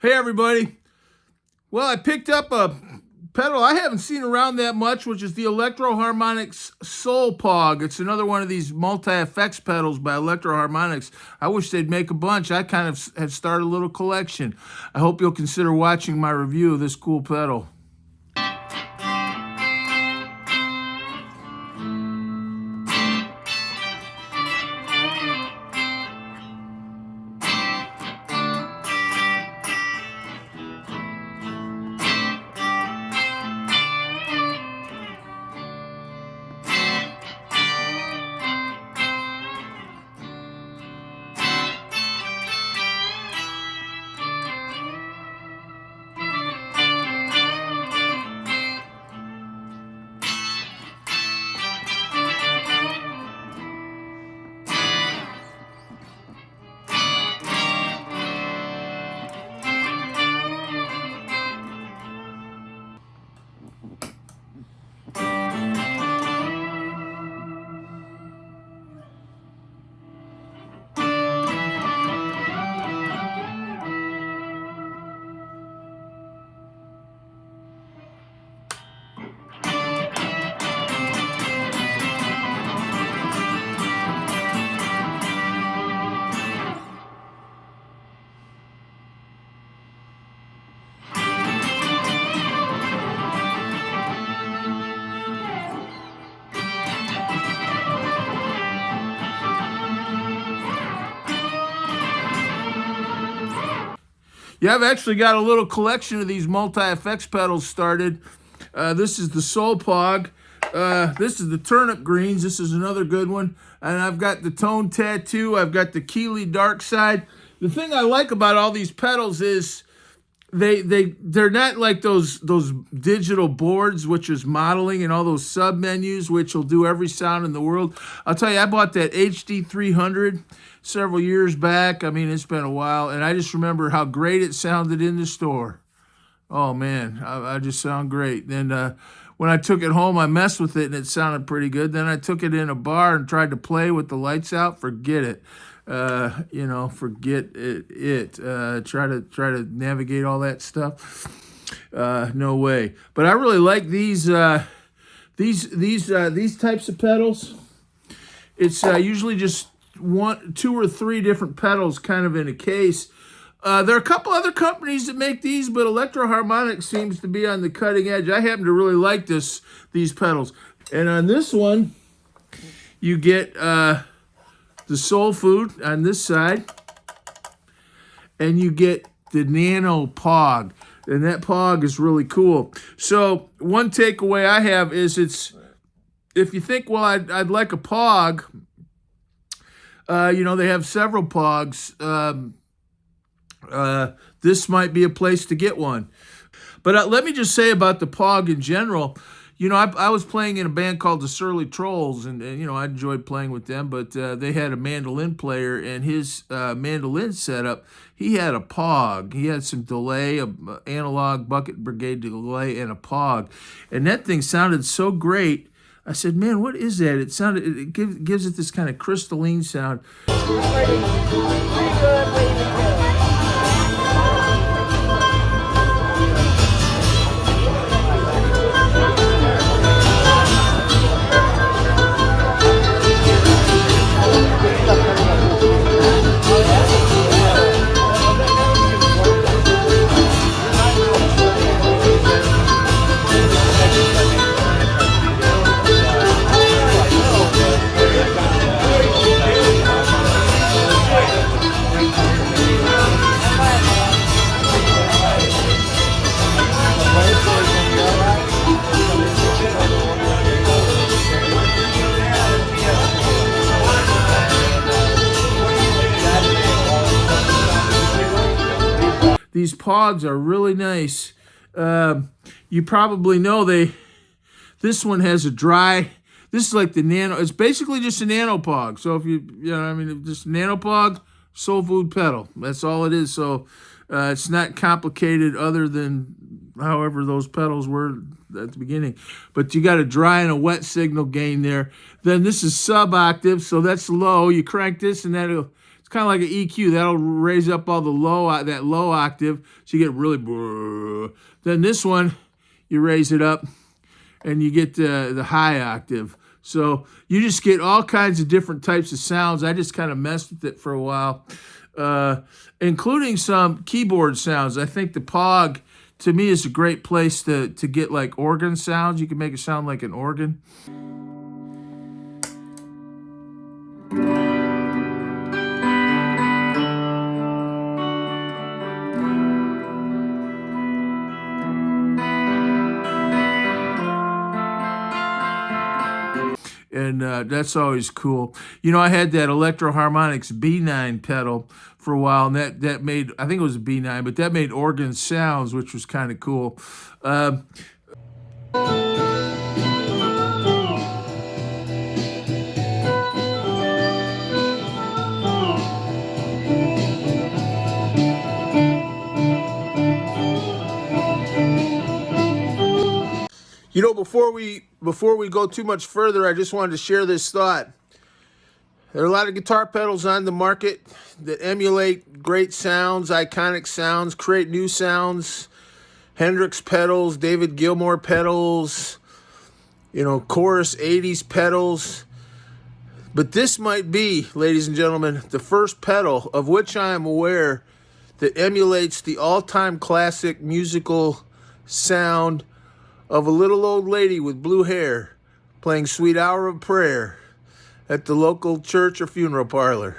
Hey everybody. Well, I picked up a pedal I haven't seen around that much, which is the Electro Harmonix Soul POG. It's another one of these multi-effects pedals by Electro Harmonix. I wish they'd make a bunch. I kind of have started a little collection. I hope you'll consider watching my review of this cool pedal. Yeah, I've actually got a little collection of these multi-effects pedals started. This is the Soul POG. This is the Turnip Greens. This is another good one. And I've got the Tone Tattoo. I've got the Keeley Dark Side. The thing I like about all these pedals is they're not like those digital boards, which is modeling, and all those sub menus, which will do every sound in the world. I'll tell you, I bought that HD 300 several years back. I mean, it's been a while, and I just remember how great it sounded in the store. Oh man, I just sound great. Then when I took it home, I messed with it, and it sounded pretty good. Then I took it in a bar and tried to play with the lights out. Forget it. Forget it. Try to navigate all that stuff. No way. But I really like these types of pedals. It's usually just two or three different pedals kind of in a case. There are a couple other companies that make these, but Electro Harmonix seems to be on the cutting edge. I happen to really like these pedals. And on this one, you get the Soul Food on this side, and you get the Nano POG, and that POG is really cool. So one takeaway I have is if you think, well, I'd like a POG, they have several POGs. This might be a place to get one. But let me just say about the POG in general. I was playing in a band called the Surly Trolls, and I enjoyed playing with them, but they had a mandolin player, and his mandolin setup, he had a POG. He had some delay, an analog bucket brigade delay, and a POG. And that thing sounded so great. I said, man, what is that? It gives it this kind of crystalline sound. These POGs are really nice. You probably know this one has a dry, this is like the Nano, it's basically just a Nano POG. So if just a Nano POG, Soul Food pedal. That's all it is. So it's not complicated other than however those pedals were at the beginning. But you got a dry and a wet signal gain there. Then this is sub-octave, so that's low. You crank this and It's kind of like an EQ. That'll raise up all the that low octave, so you get really. Then this one, you raise it up, and you get the high octave. So you just get all kinds of different types of sounds. I just kind of messed with it for a while, including some keyboard sounds. I think the POG, to me, is a great place to get like organ sounds. You can make it sound like an organ. And that's always cool. You know, I had that Electro Harmonix B9 pedal for a while, and that made, I think it was a B9, but that made organ sounds, which was kind of cool. You know, before we go too much further, I just wanted to share this thought. There are a lot of guitar pedals on the market that emulate great sounds, iconic sounds, create new sounds. Hendrix pedals, David Gilmour pedals, you know, chorus 80s pedals. But this might be, ladies and gentlemen, the first pedal of which I am aware that emulates the all-time classic musical sound of a little old lady with blue hair playing Sweet Hour of Prayer at the local church or funeral parlor.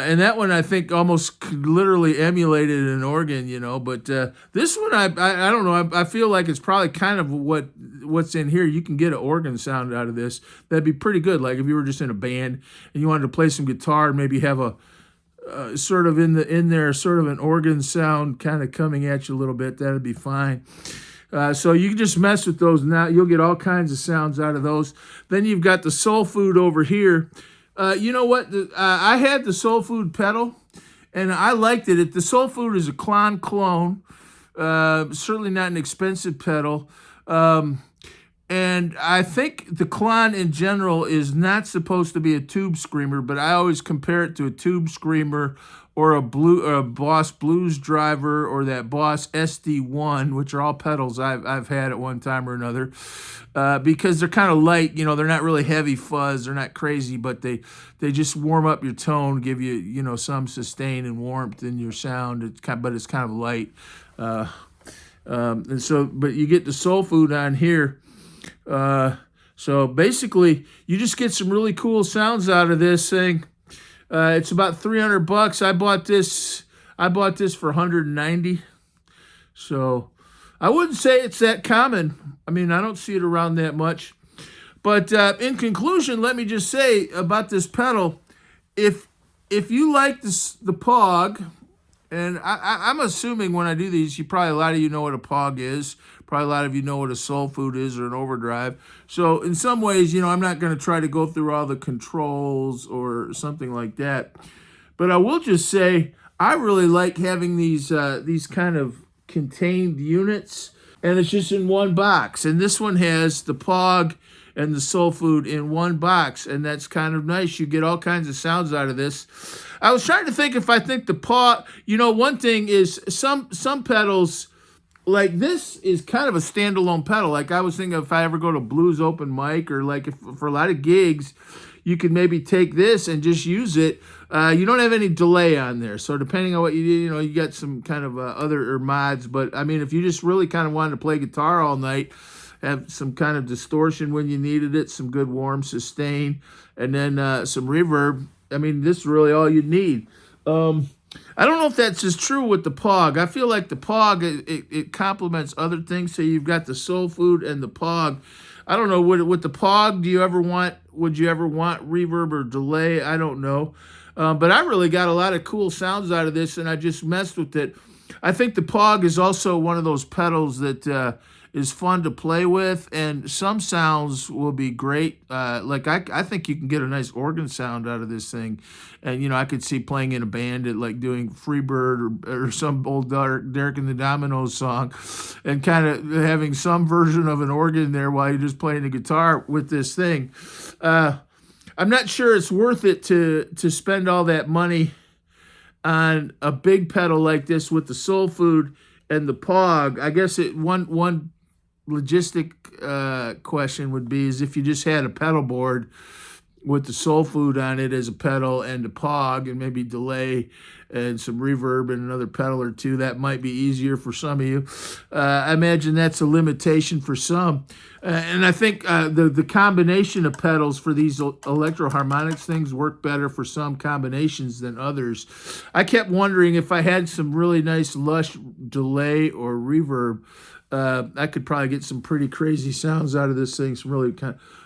And that one I think almost literally emulated an organ, you know. But this one, I don't know. I feel like it's probably kind of what's in here. You can get an organ sound out of this. That'd be pretty good. Like if you were just in a band and you wanted to play some guitar and maybe have a sort of in there, sort of an organ sound kind of coming at you a little bit. That'd be fine. So you can just mess with those now. You'll get all kinds of sounds out of those. Then you've got the Soul Food over here. You know what? I had the Soul Food pedal, and I liked it. The Soul Food is a Klon clone. Certainly not an expensive pedal. And I think the Klon in general is not supposed to be a tube screamer, but I always compare it to a tube screamer or a Boss Blues Driver or that Boss SD1, which are all pedals I've had at one time or another, because they're kind of light. You know, they're not really heavy fuzz. They're not crazy, but they just warm up your tone, give you, you know, some sustain and warmth in your sound. But it's kind of light. And so, but you get the Soul Food on here. So basically, you just get some really cool sounds out of this thing. It's about $300. I bought this for $190. So I wouldn't say it's that common. I mean, I don't see it around that much. But in conclusion, let me just say about this pedal, if you like the POG, and I'm assuming when I do these, a lot of you know what a POG is. Probably a lot of you know what a Soul Food is or an overdrive. So in some ways, you know, I'm not going to try to go through all the controls or something like that. But I will just say I really like having these kind of contained units, and it's just in one box. And this one has the POG and the Soul Food in one box, and that's kind of nice. You get all kinds of sounds out of this. I was trying to think if I think the POG, you know, one thing is some pedals, like this is kind of a standalone pedal. Like I was thinking if I ever go to blues open mic or like if for a lot of gigs, you could maybe take this and just use it. You don't have any delay on there. So depending on what you do, you know, you got some kind of other mods. But I mean, if you just really kind of wanted to play guitar all night, have some kind of distortion when you needed it, some good warm sustain, and then some reverb. I mean, this is really all you need. I don't know if that's as true with the POG. I feel like the POG it complements other things. So you've got the soul food and the POG. I don't know with the POG. Would you ever want reverb or delay? I don't know, but I really got a lot of cool sounds out of this, and I just messed with it. I think the POG is also one of those pedals that is fun to play with, and some sounds will be great. Like I think you can get a nice organ sound out of this thing, and I could see playing in a band at like doing Freebird or some old Derek and the Dominoes song, and kind of having some version of an organ there while you're just playing the guitar with this thing. I'm not sure it's worth it to spend all that money on a big pedal like this with the soul food and the POG. I guess one logistic question would be is if you just had a pedal board with the soul food on it as a pedal and a POG and maybe delay and some reverb and another pedal or two, that might be easier for some of you. I imagine that's a limitation for some. And I think the combination of pedals for these Electro Harmonix things work better for some combinations than others. I kept wondering if I had some really nice lush delay or reverb, I could probably get some pretty crazy sounds out of this thing. Some really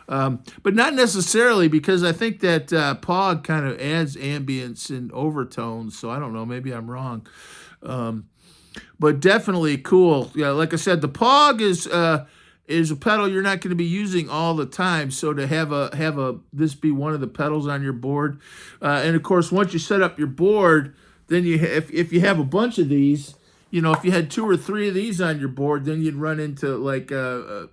but not necessarily, because I think that POG kind of adds ambience and overtones. So I don't know. Maybe I'm wrong. But definitely cool. Yeah, like I said, the POG is a pedal you're not going to be using all the time. So to have this be one of the pedals on your board, and of course once you set up your board, then if you have a bunch of these. If you had 2 or 3 of these on your board, then you'd run into like a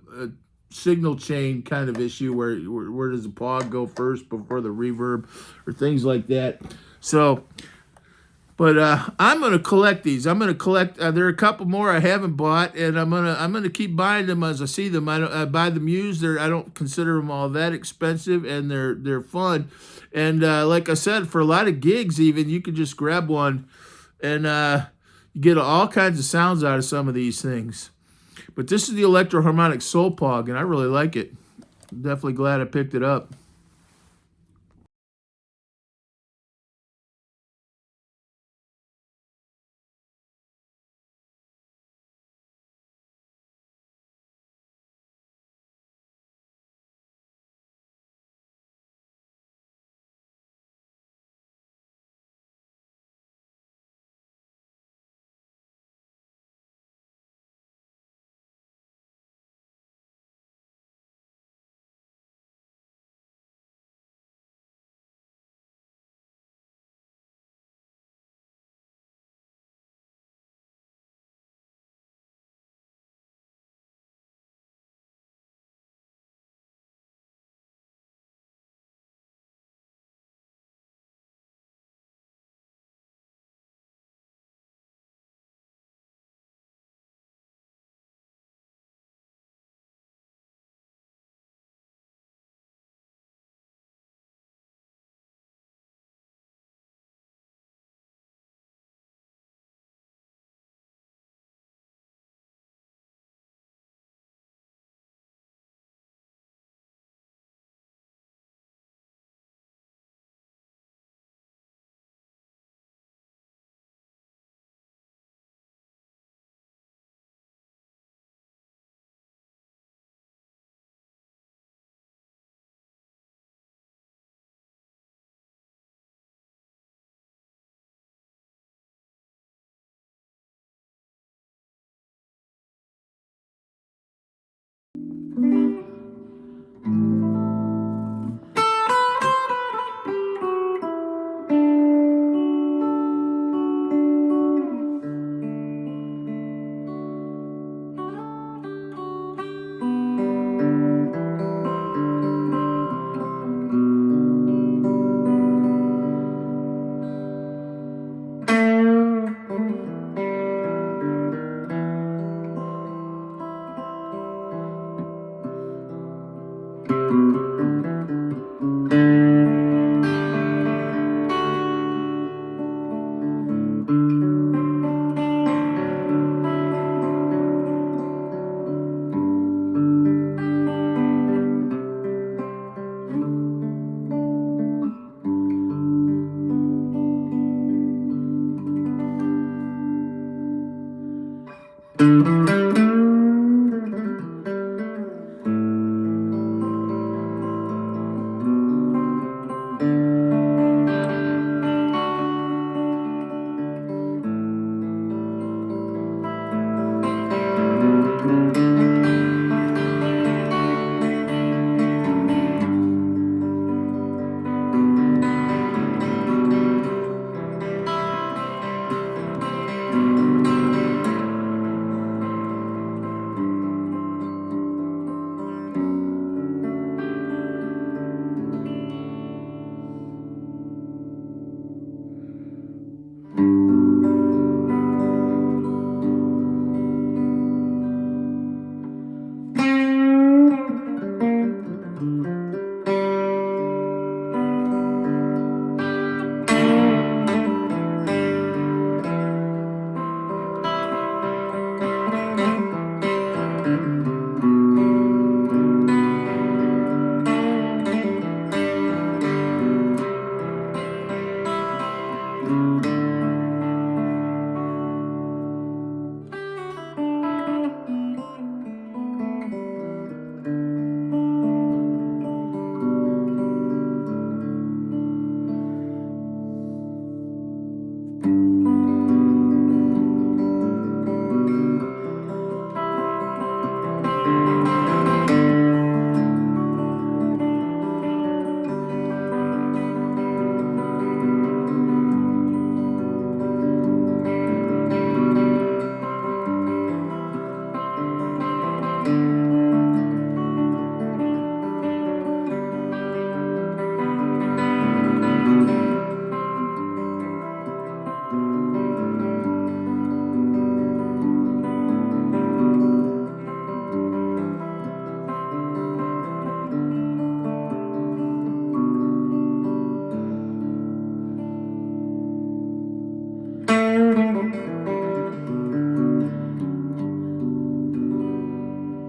signal chain kind of issue where does the POG go first before the reverb or things like that. So, but I'm gonna collect these. I'm gonna collect. There are a couple more I haven't bought, and I'm gonna keep buying them as I see them. I buy them used. I don't consider them all that expensive, and they're fun. And like I said, for a lot of gigs, even you could just grab one and you get all kinds of sounds out of some of these things. But this is the Electro Harmonix Soul POG, and I really like it. I'm definitely glad I picked it up.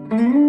Mm-hmm.